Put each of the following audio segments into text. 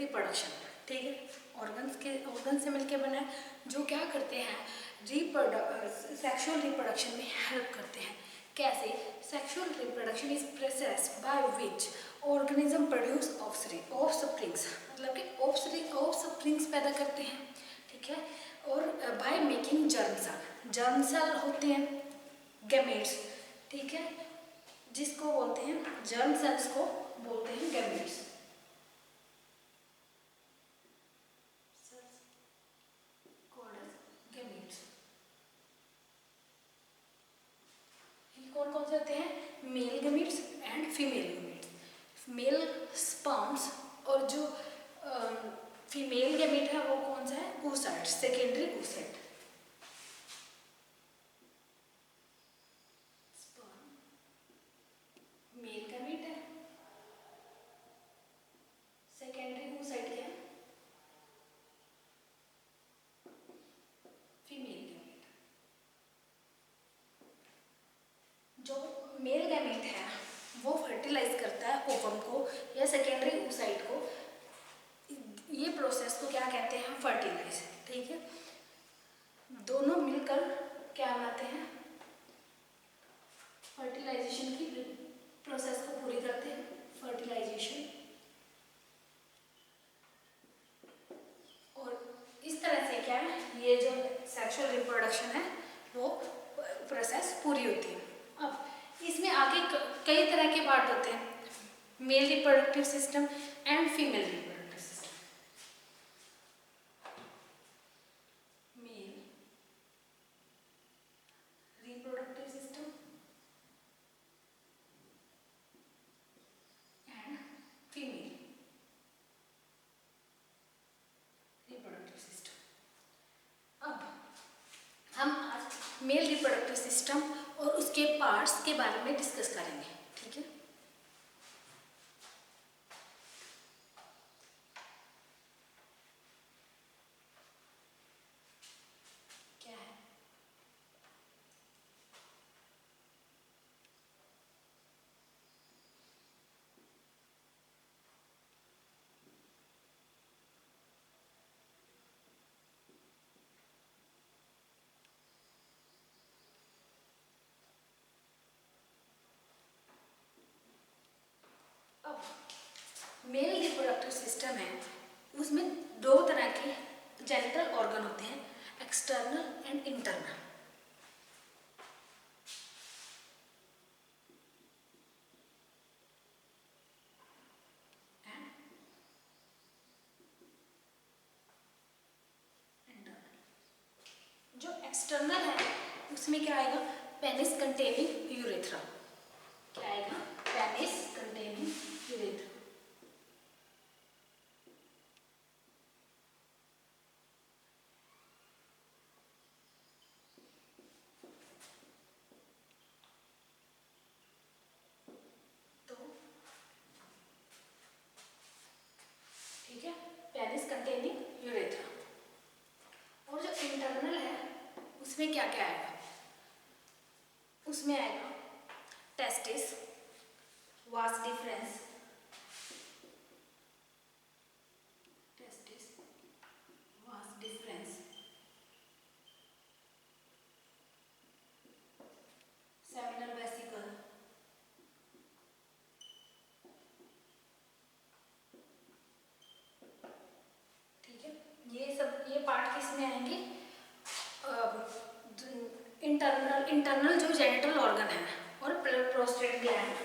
Reproduction, ठीक है। Organ से मिलके बना है, जो क्या करते हैं, सेक्सुअल रिप्रोडक्शन में हेल्प करते हैं। कैसे? Sexual reproduction is process by which organism produce offsprings, मतलब कि ऑफस्प्रिंग्स पैदा करते हैं, ठीक है। और बाय मेकिंग जर्म सेल होते हैं गैमेट्स, ठीक है, जिसको बोलते हैं जर्म सेल्स को बोलते हैं गैमेट्स। कौन कौन से होते हैं? Male gametes and female gametes. Male sperms और जो फीमेल गैमेट है वो कौन सा है? oocyte, secondary oocyte। Male gamete है, सेकेंडरी oocyte क्या है? Female gamete. जो मेल गैमेट है वो फर्टिलाइज करता है ओवम को या सेकेंडरी oocyte को। ये प्रोसेस को क्या कहते हैं? फर्टिलाइज, ठीक है। दोनों मिलकर क्या बनाते हैं? फर्टिलाइजेशन की प्रोसेस को पूरी करते हैं, फर्टिलाइजेशन। और इस तरह से क्या है, ये जो सेक्सुअल रिप्रोडक्शन है वो प्रोसेस पूरी होती है। अब इसमें आगे कई तरह के पार्ट होते हैं, male reproductive system and female reproductive system. Male reproductive system and female reproductive system. अब हम आज मेल रिप्रोडक्टिव सिस्टम और उसके पार्ट्स के बारे में डिस्कस करेंगे, ठीक है। क्या है? अब मेल रिप्रोडक्टिव सिस्टम है, उसमें दो तरह के जेनिटल ऑर्गन होते हैं, एक्सटर्नल एंड इंटरनल। जो एक्सटर्नल है उसमें क्या आएगा? Penis containing urethra. क्या आएगा? Penis containing urethra. तो ठीक है, पेनिस कंटेनिंग यूरेथ्रा। और जो इंटरनल है उसमें क्या क्या आएगा? उसमें आएगा testis, vas deferens, testis, vas deferens, seminal vesicle, ठीक है। ये पार्ट किस में आएंगे? इंटरनल जो जेनिटल ऑर्गन है और प्रोस्टेट ग्लैंड।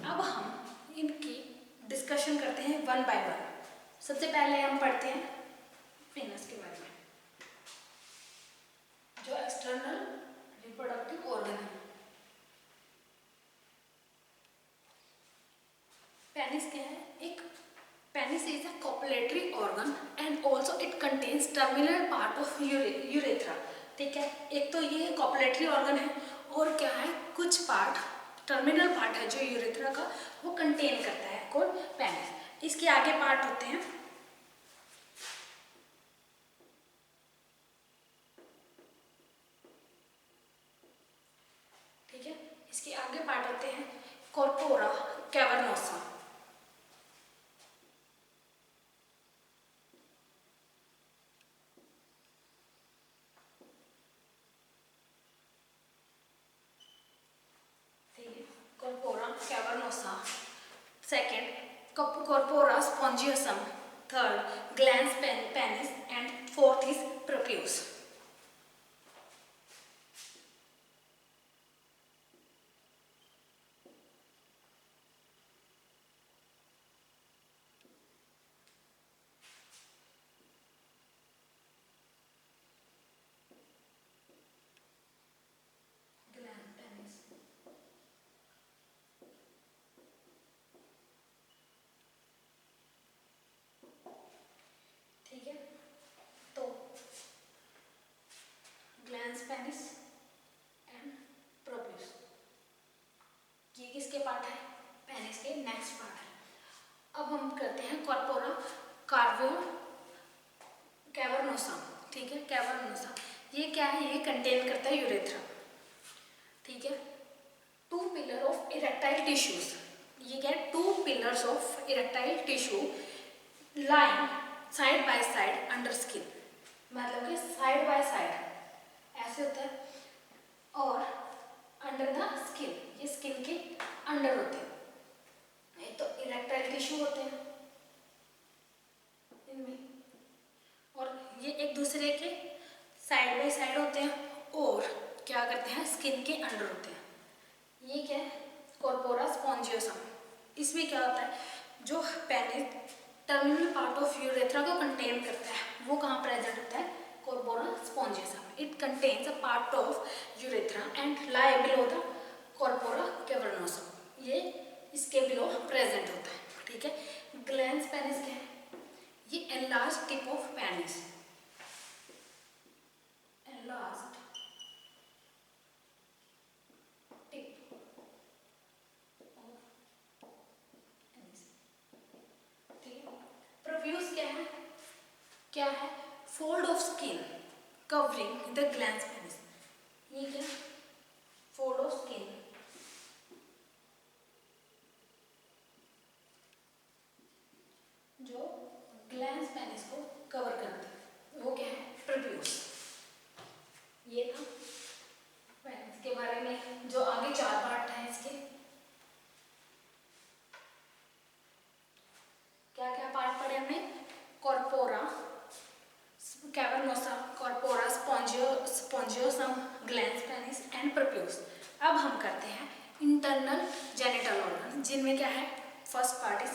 अब हम इनकी डिस्कशन करते हैं वन बाय वन। सबसे पहले हम पढ़ते हैं पेनिस के बारे में, जो एक्सटर्नल रिप्रोडक्टिव ऑर्गन है। पेनिस क्या है? एक penis is a copulatory organ and also it contains terminal part of urethra, ठीक है। एक तो ये कॉपुलेटरी ऑर्गन है और क्या है, कुछ पार्ट टर्मिनल पार्ट है जो यूरेथ्रा का, वो कंटेन करता है कौन? पेनिस। इसके आगे पार्ट होते हैं ठीक है। इसके आगे पार्ट होते हैं corpora cavernosa. Corpora cavernosa. Second, Corpora spongiosum. Third, glans penis, and fourth is profuse. Glans penis. ठीक है, तो ग्लैंस पेनिस एंड प्रोप्यूस ये किसके पार्ट है? पेनिस के नेक्स्ट पार्ट है। अब हम करते हैं कॉर्पोरा कार्वियो कैवर्नोसा। ठीक है, कैवर्नोसा ये क्या है? ये कंटेन करता है यूरेथ्रा। ठीक है, two pillar of erectile tissues. ये क्या है? Two pillars of erectile tissue line side by side under skin, मतलब कि साइड बाय साइड ऐसे होता है, और अंडर द स्किन, ये स्किन के अंडर होते हैं। एक तो इरेक्टाइल टिश्यू होते हैं इनमें, और ये एक दूसरे के साइड बाय साइड होते हैं, और क्या करते हैं? स्किन के अंडर होते हैं। ये क्या है? Corpora spongiosum. इसमें क्या होता है? जो penis terminal part of urethra को कंटेन करता है, वो कहाँ प्रेजेंट होता है? Corpora spongiosum. It contains a part of urethra and lie below the corpora cavernosum. ये इसके बिलो प्रेजेंट होता है। ठीक है, ग्लैंस पेनिस क्या है? ये enlarge tip of penis, enlarge tip of penis. ठीक है, प्रोफ्यूज क्या है? क्या है? Fold of skin covering the glans penis. ये क्या? फोल्ड ऑफ स्किन जो ग्लैंस पेनिस को कवर करते हैं, वो क्या है? प्रोफ्यूज। ये था पेनिस के बारे में। जो आगे चार पार्ट हैं इसके, क्या क्या पार्ट पढ़े हमने? Corpora cavernosa, corpora spongiosum, glans penis and prepuce. अब हम करते हैं इंटरनल जेनिटल ऑर्गन, जिनमें क्या है? First part is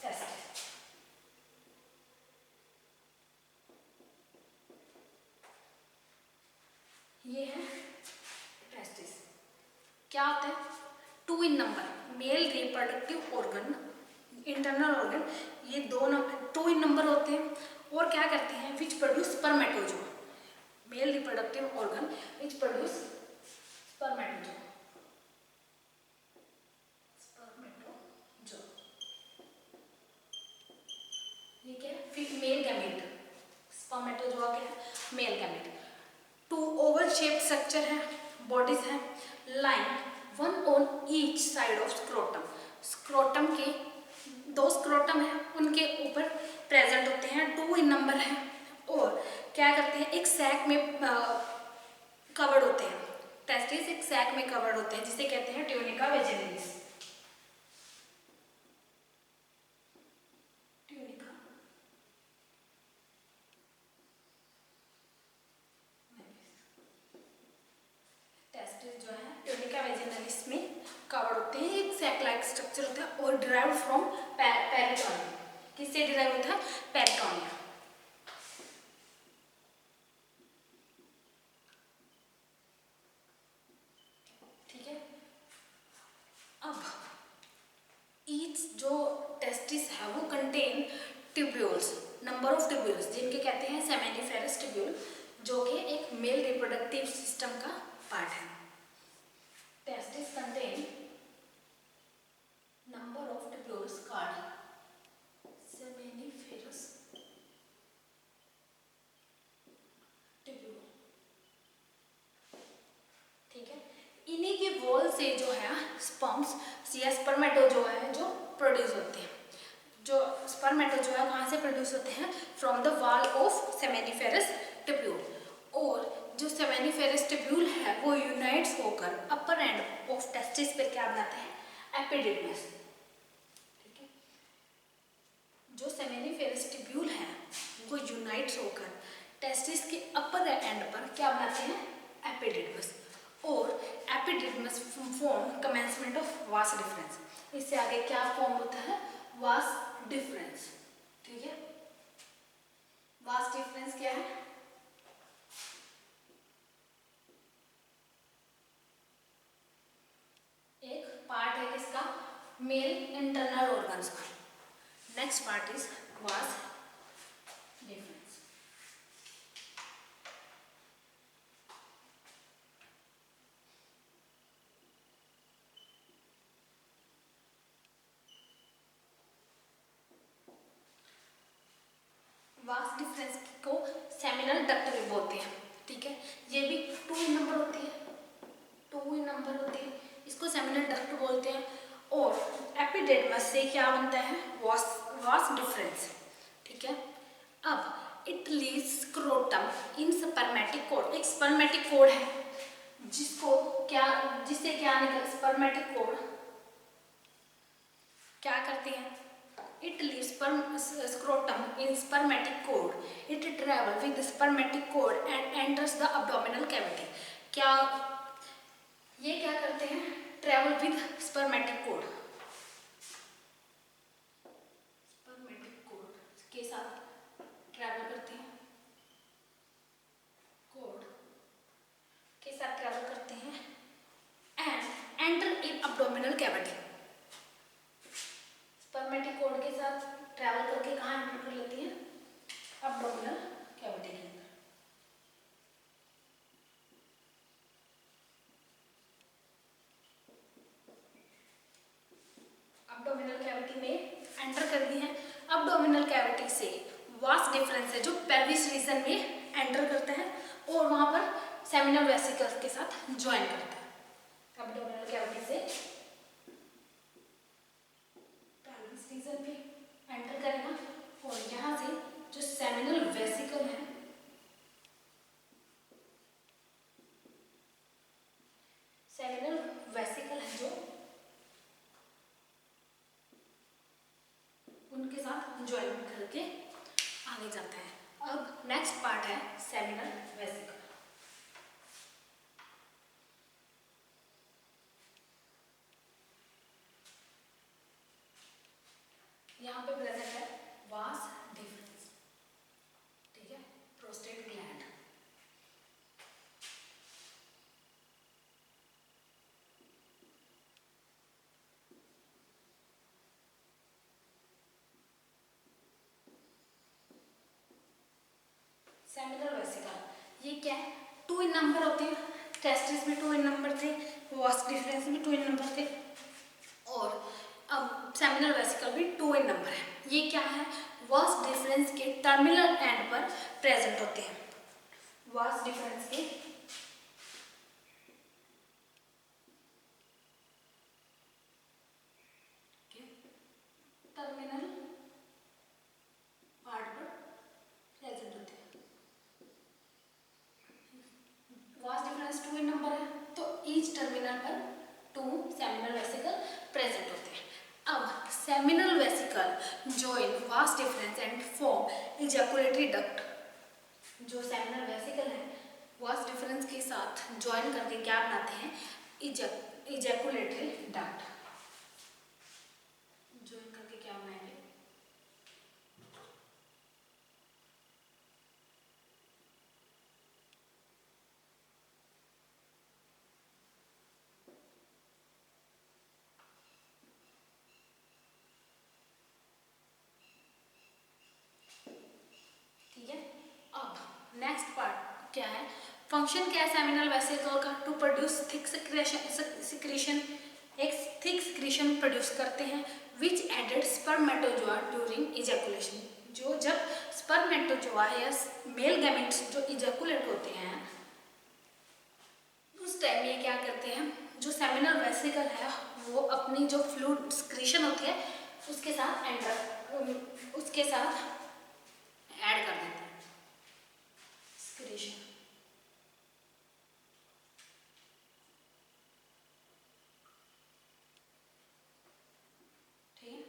testis. ये है टेस्टिस। क्या होता है? Two in number, male reproductive organ, internal organ, ये दो नंबर, टू इन नंबर होते हैं, और क्या करते हैं? Which produce spermatozoa. Male reproductive organ which produce spermatozoa, spermatozoa. ये क्या है? फिर मेल गैमेट। स्पर्मेटोजो क्या है? Male gamete. Two oval shaped structure है, बॉडीज है, line one on each side of scrotum. Scrotum के दो स्क्रोटम है, उनके ऊपर प्रेजेंट होते हैं, टू इन नंबर है, और क्या करते हैं? एक सैक में कवर्ड होते हैं। टेस्टिस एक सैक में कवर्ड होते हैं, जिसे कहते हैं ट्यूनिका वेजिनलिस। ट्यूनिका टेस्टिस जो है ट्यूनिका वेजिनलिस में कवर्ड होते हैं, एक सैक लाइक स्ट्रक्चर होता है, और डिराइव्ड फ्रॉम पेरिटोनियम। किससे डिराइव होता है? पेरिटोनियम। ठीक है, अब ईच जो टेस्टिस है वो contain tubules, number of tubules, जिनके कहते हैं सेमेनिफेरस ट्यूब्यूल, जो कि एक मेल रिप्रोडक्टिव सिस्टम का पार्ट है। Testis contain number of tubules called seminiferous tubule. ठीक है, इन्हीं के वॉल से जो है स्पर्म्स या स्पर्मेटो जो है जो प्रोड्यूस होते हैं। जो स्पर्मेटो जो है कहाँ से प्रोड्यूस होते हैं? From the wall of seminiferous tubule. और जो सेमेनिफेरस ट्यूब्यूल है वो यूनाइट्स होकर अपर एंड ऑफ टेस्टिस पे क्या बनाते हैं? एपिडिडमस। ठीक है, जो सेमेनिफेरस ट्यूब्यूल है वो यूनाइट्स होकर टेस्टिस के अपर एंड पर क्या बनाते हैं? एपिडिडमस। और epididymis form commencement of vas deferens. इससे आगे क्या फॉर्म होता है? Vas deferens. ठीक है, वास डिफरेंस क्या है? एक पार्ट है किसका? मेल इंटरनल ऑर्गन्स का। Next part is vas deferens. Vas deferens को सेमिनल डक्ट भी बोलते हैं। ठीक है, ये भी 2 इन नंबर होती है, 2 इन नंबर होती है, इसको सेमिनल डक्ट बोलते हैं। और एपिडिडमस से क्या बनता है? Vas deferens. ठीक है, अब it leaves scrotum in spermatic code. एक स्पर्मेटिक कोड है जिसको क्या, जिससे क्या निकल, स्पर्मेटिक कोड क्या करते हैं? It leaves scrotum in spermatic cord. It travels with the spermatic cord and enters the abdominal cavity. क्या ये क्या करते हैं? Travel with spermatic cord. Spermatic cord के साथ travel करते हैं, cord के साथ travel करते हैं and enter in abdominal cavity. Spermatic code के साथ ट्रैवल करके कहाँ एंटर कर लेती है? एब्डोमिनल कैविटी के अंदर। एब्डोमिनल कैविटी में एंटर कर दी है। एब्डोमिनल कैविटी से वास डिफरेंस है जो पेल्विस रीजन में एंटर करता है और वहां पर सेमिनल वेसिकल्स के साथ ज्वाइन करता है। एब्डोमिनल कैविटी से रीजन में एंटर करेगा और यहाँ से जो सेमिनल वेसिकल है, सेमिनल वेसिकल है जो उनके साथ ज्वाइन करके आगे जाता है। अब नेक्स्ट पार्ट है सेमिनल वेसिकल। यहाँ पे प्रेजेंट है वास डिफरेंस। ठीक है, प्रोस्टेट ग्लैंड। सेमिनल वेसिकल ये क्या है? 2 इन नंबर होते हैं। टेस्टिस में 2 इन नंबर थे, वास डिफरेंस में 2 इन नंबर थे और अब सेमिनल वेसिकल भी 2 इन नंबर है। ये क्या है? वास डिफरेंस के टर्मिनल एंड पर प्रेजेंट होते हैं। वास डिफरेंस के टर्मिनल पार्ट पर प्रेजेंट होते हैं। वास डिफरेंस 2 इन नंबर है तो ईच टर्मिनल पर 2 सेमिनल वेसिकल प्रेजेंट होते हैं। अब seminal vesicle join vas deferens and form ejaculatory duct. जो सेमिनल वेसिकल है वास डिफरेंस के साथ ज्वाइन करके क्या बनाते हैं? Ejaculatory duct. ज्वाइन करके क्या बनाएंगे? ठीक है, अब नेक्स्ट पार्ट क्या है? फंक्शन क्या है सेमिनल वेसिकल का? To produce thick secretion. एक थिक सिक्रीशन प्रोड्यूस करते हैं which added spermatozoa during ejaculation. जो जब स्पर्मेटोजोआ या मेल गैमेट्स जो इजैकुलेट होते हैं उस टाइम ये क्या करते हैं? जो सेमिनल वेसिकल है वो अपनी जो फ्लूइड सिक्रीशन होती है उसके साथ उसके साथ ऐड कर देते हैं सिक्रीशन। ठीक है,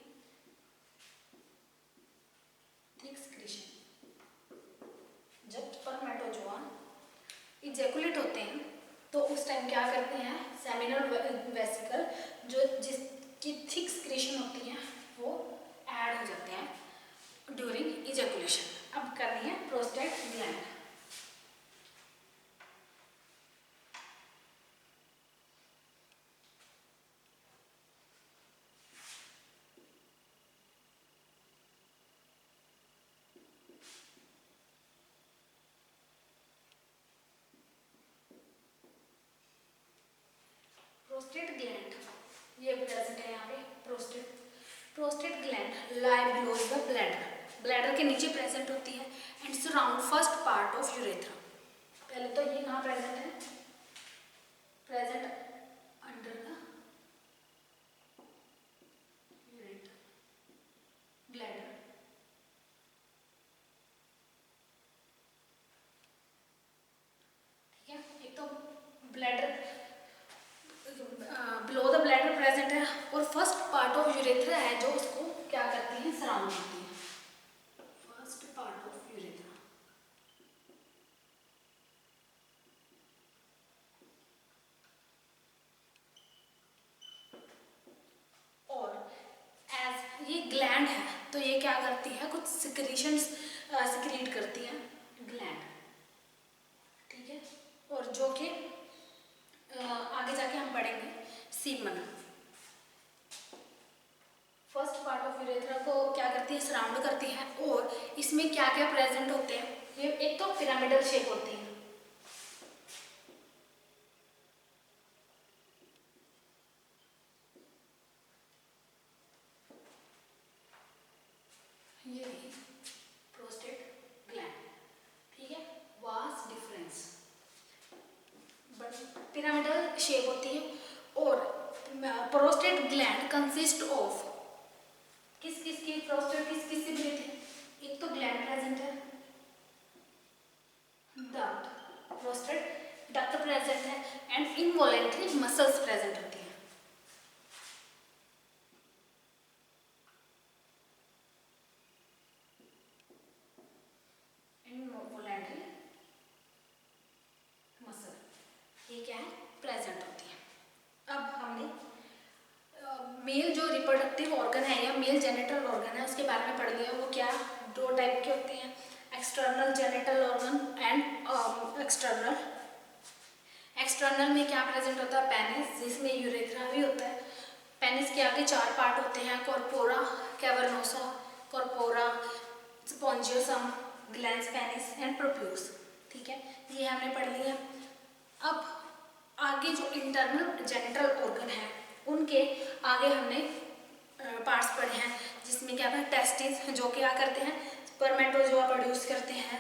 थिक सिक्रीशन। जब स्पर्मेटोजोआ इजैकुलेट होते हैं तो उस टाइम क्या करते हैं, सेमिनल वेसिकल जो जिसकी थिक सिक्रीशन होती है वो ऐड हो जाते हैं ड्यूरिंग इजैकुलेशन। अब करनी है प्रोस्टेट ग्लैंड। प्रोस्टेट ग्लैंड ये प्रेजेंट है यहाँ पे। Prostate gland lie below the bladder, bladder के नीचे प्रेजेंट होती है and surround first part of urethra. पहले तो ये कहाँ प्रेजेंट है, present under the urethra bladder. ठीक है, एक तो bladder below the bladder present है और फर्स्ट पार्ट ऑफ यूरेथ्रा है जो उसको क्या करती है, सराउंड करती है। First part of urethra. और एज ये ग्लैंड है तो ये क्या करती है, कुछ सिक्रीशंस सिक्रीट करती है ग्लैंड। ठीक है, और जो कि आगे जाके हम पढ़ेंगे semen. First part of urethra को क्या करती है, सराउंड करती है। और इसमें क्या क्या प्रेजेंट होते हैं, ये एक तो पिरामिडल शेप होती है, ये प्रोस्टेट ग्लैंड। ठीक है, vast difference, but pyramidal shape होती है। और प्रोस्टेट ग्लैंड कंसिस्ट ऑफ किस किस की, प्रोस्टेट किस किस से बनी थी, एक तो ग्लैंड प्रेजेंट है, डक्ट, प्रोस्टेट डक्ट प्रेजेंट है एंड इनवॉलेंट्री मसल्स प्रेजेंट होती है। इनवॉलेंट्री मसल ये क्या है, प्रेजेंट होती है। अब हमने मेल जो रिप्रोडक्टिव ऑर्गन है या मेल जेनिटल ऑर्गन है उसके बारे में पढ़ लिया। वो क्या, दो टाइप के होते हैं, external genital organ and external. External में क्या प्रेजेंट होता है, पेनिस, जिसमें यूरेथ्रा भी होता है। पेनिस के आगे चार पार्ट होते हैं, corpora, cavernosa, corpora, spongiosum, glans penis and prepuce. ठीक है, ये हमने पढ़ लिया। अब आगे जो इंटरनल जेनिटल ऑर्गन है उनके आगे हमने पार्ट्स पढ़े हैं, जिसमें क्या है, टेस्टिस जो क्या करते हैं, स्पर्मेटोजोआ प्रोड्यूस करते हैं,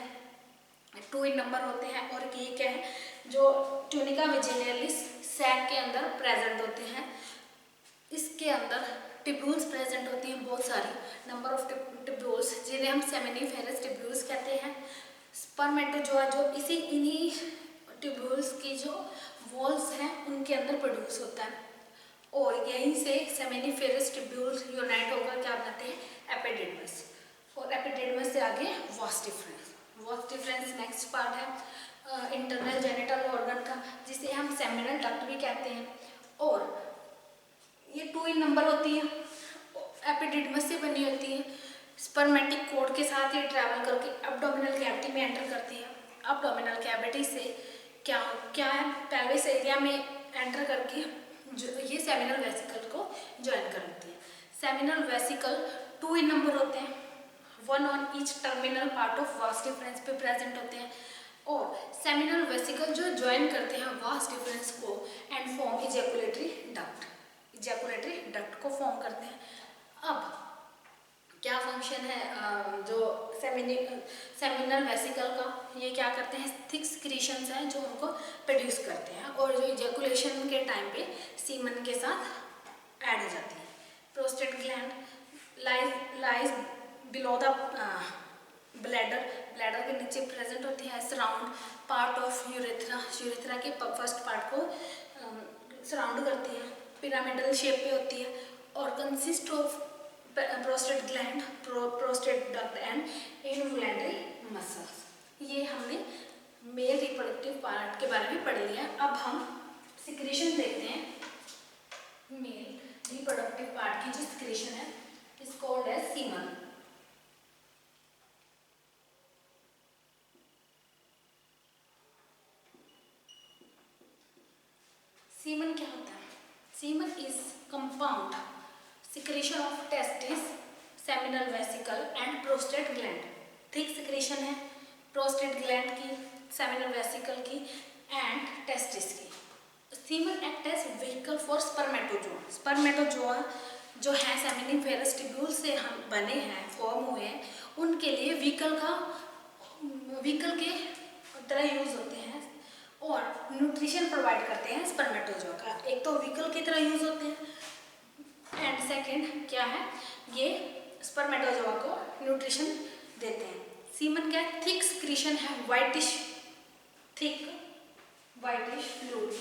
2 इन नंबर होते हैं। और ये क्या है, जो ट्यूनिका वेजिनैलिस सैक के अंदर प्रेजेंट होते हैं। इसके अंदर टिब्यूल्स प्रेजेंट होती हैं, बहुत सारी नंबर ऑफ टिब्यूल्स, जिन्हें हम सेमिनिफेरस टिब्यूल्स कहते हैं। स्पर्मेटोजोआ जो इन्हीं टिब्यूल्स की जो वॉल्स हैं उनके अंदर प्रोड्यूस होता है। और यहीं से सेमिनिफेरस टिब्यूल्स यूनाइट होकर क्या बनाते हैं, एपिडिडमस। और एपिडिडमस से आगे vas deferens. Vas deferens next part है इंटरनल जेनिटल ऑर्गन का, जिसे हम सेमिनल डक्ट भी कहते हैं। और ये 2 इन नंबर होती है, एपिडिडमस से बनी होती है। स्पर्मेटिक कोड के साथ ये ट्रैवल करके एब्डोमिनल कैविटी में एंटर करती है। एब्डोमिनल कैविटी से क्या है, पेल्विस एरिया में एंटर करके जो ये सेमिनल वेसिकल को ज्वाइन कर लेती है। सेमिनल वेसिकल 2 इन नंबर होते हैं, 1 on each terminal part of vas deferens पे प्रेजेंट होते हैं। और सेमिनल वेसिकल जो ज्वाइन करते हैं वास डिफरेंस को and form ejaculatory duct, ejaculatory duct को फॉर्म करते हैं। अब क्या फंक्शन है जो सेमिनल वेसिकल का, ये क्या करते हैं, थिक सिक्रीशंस हैं जो उनको प्रोड्यूस करते हैं और जो इजैकुलेशन के टाइम पे सीमन के साथ ऐड हो जाती है। Prostate gland lies below the bladder के नीचे प्रेजेंट होती है, सराउंड पार्ट ऑफ यूरेथ्रा के फर्स्ट पार्ट को सराउंड करती है, पिरामिडल शेप पे होती है और consist of prostate gland, prostate duct and involuntary muscles. ये हमने मेल रिप्रोडक्टिव पार्ट के बारे में पढ़ लिया। अब हम सिक्रीशन देखते हैं। मेल रिप्रोडक्टिव पार्ट की जो सिक्रीशन है is called as semen. Semen क्या होता है? Semen is compound secretion of testis, seminal vesicle and prostate gland. Thick secretion है प्रोस्टेट ग्लैंड की, सेमिनल वेसिकल की एंड टेस्टिस की। Semen act as vehicle for spermatozoa. Spermatozoa जो है seminiferous tubule से हम बने हैं, फॉर्म हुए हैं, उनके लिए व्हीकल के तरह यूज होते हैं और न्यूट्रिशन प्रोवाइड करते हैं स्पर्मेटोजोआ का। एक तो व्हीकल की तरह यूज होते हैं एंड सेकेंड क्या है, ये स्पर्मेटोजोआ को न्यूट्रिशन देते हैं। सीमन क्या है? थिक सिक्रीशन है, thick whitish fluid,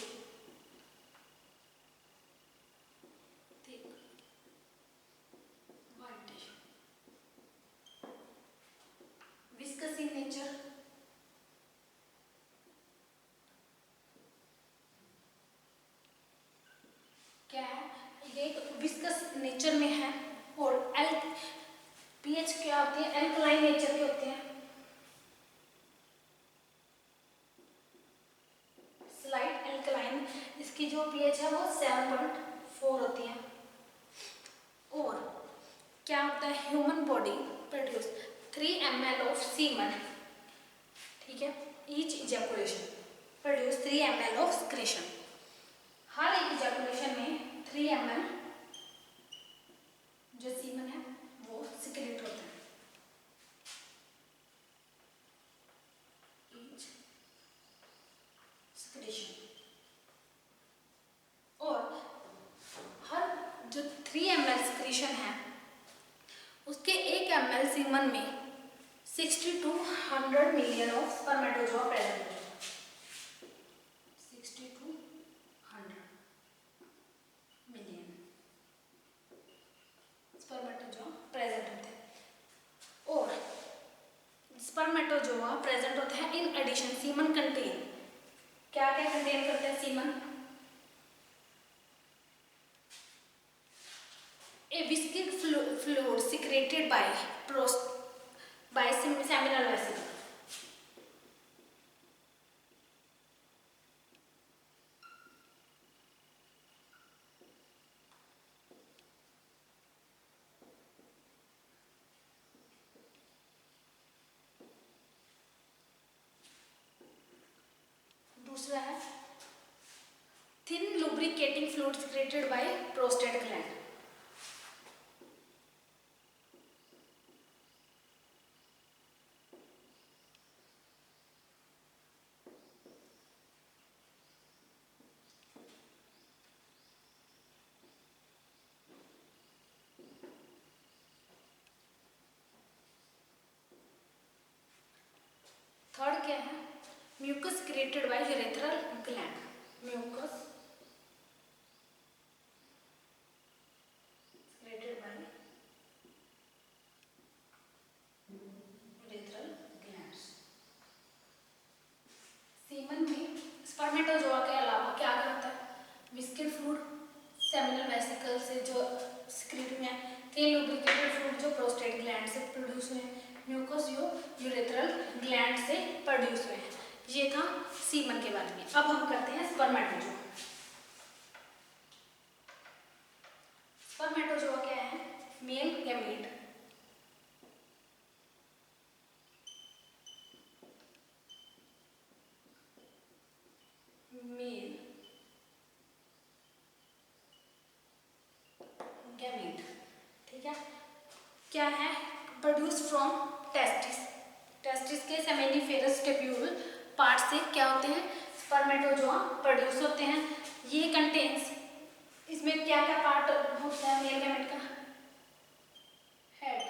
thick whitish, viscous in nature, क्या है ये विस्कस नेचर में है और पीएच क्या होती है? एल्कलाइन नेचर के होते हैं, स्लाइट एल्कलाइन। इसकी जो पीएच है वो 7.4 होती है। और क्या होता है? Human body produce 3 ml of semen, ठीक है, each ejaculation produce 3 ml of secretion. हर एक इजैकुलेशन में 3 ml जो सीमन है वो सिक्रेट होता है। Each secretion. और हर जो 3 ml सिक्रीशन है उसके 1 ml सीमन में 60 to 100 million of spermatozoa present होते हैं। 60 to 100 मिलियन स्पर्मेटोजोआ प्रेजेंट होते हैं। और स्पर्मेटोजोआ प्रेजेंट होते हैं इन एडिशन। सीमन कंटेन क्या क्या कंटेन करते हैं? Semen a viscid fluid secreted by seminal vesicle. दूसरा है thin lubricating fluid secreted by prostate gland. Third क्या है? Mucus created by urethral gland. Mucus created by urethral glands. Semen में spermatozoa के अलावा क्या करता है? विस्किड फ्लूइड सेमिनल वेसिकल से जो सिक्रेट में है, थिन लुब्रिकेटेड फ्लूइड जो प्रोस्टेट ग्लैंड से प्रोड्यूस हुए हैं, म्यूकस जो यूरेथ्रल ग्लैंड से प्रोड्यूस हुए हैं। ये था सीमन के बारे में। अब हम करते हैं स्पर्मेटोजोआ। स्पर्मेटोजोआ क्या है? मेल गैमीट, मेल गैमीट, ठीक है। क्या है? Produce from testis. टेस्टिस के सेमिनिफेरस ट्यूब्यूल पार्ट से क्या होते हैं? स्पर्मेटोजोआ प्रोड्यूस होते हैं। ये कंटेन्स, इसमें क्या क्या पार्ट होता है मेल गैमेट का? हेड,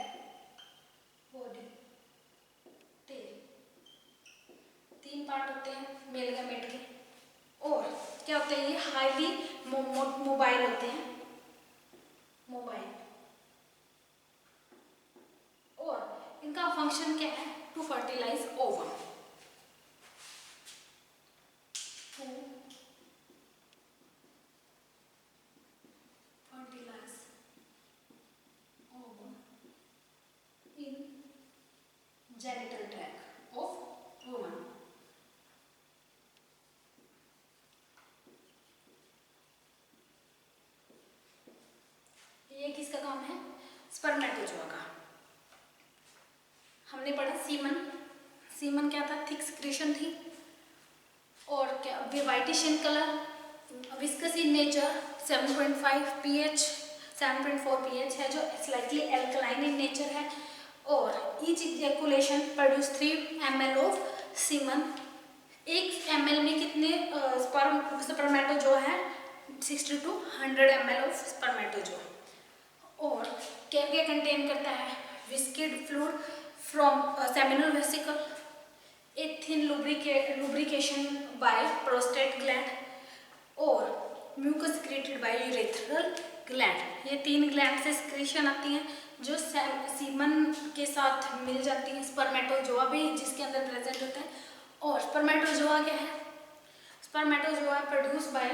बॉडी, टेल, 3 पार्ट होते हैं मेल गैमेट के। और क्या होते हैं, ये हाईली मोबाइल होते हैं, मोबाइल। और इनका फंक्शन क्या है? To fertilize ovum, to fertilize ovum in genital tract of woman. ये किसका काम है? स्पर्मेटोजोआ का। हमने पढ़ा सीमन। सीमन क्या था? थिक सिक्रीशन थी। और क्या? Whitish in colour, viscous in nature, 7.5 pH, 7.4 pH है, जो स्लाइटली एल्कलाइन इन नेचर है। और each ejaculation produce 3 ml of semen. 1 ml में कितने स्पर्मेटोजोआ है? 60 to 100 ml ऑफ स्पर्मेटोजोआ। और क्या क्या कंटेन करता है? Viscid fluid from seminal vesicle, a thin lubrication by prostate gland, और mucus secreted by urethral gland। ये 3 ग्लैंड से सिक्रीशन आती हैं जो सीमन के साथ मिल जाती हैं। स्पर्मेटोजोआ भी जिसके अंदर प्रेजेंट होता है। और स्पर्मेटोजोआ क्या है? Spermatozoa produce by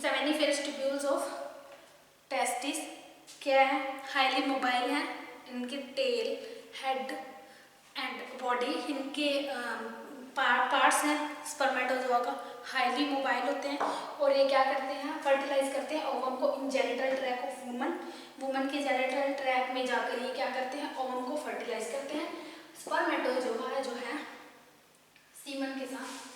seminiferous tubules of testis. क्या है? हाईली मोबाइल है। इनके टेल, हेड एंड बॉडी, इनके पार्ट्स हैं स्पर्मेटोजोआ का, हाईली मोबाइल होते हैं। और ये क्या करते हैं? फर्टिलाइज करते हैं ओवम को in genital tract of woman. Woman के जेनिटल ट्रैक में जाकर ये क्या करते हैं? ओवम को फर्टिलाइज करते हैं। स्पर्मेटोजोआ जो है सीमन के साथ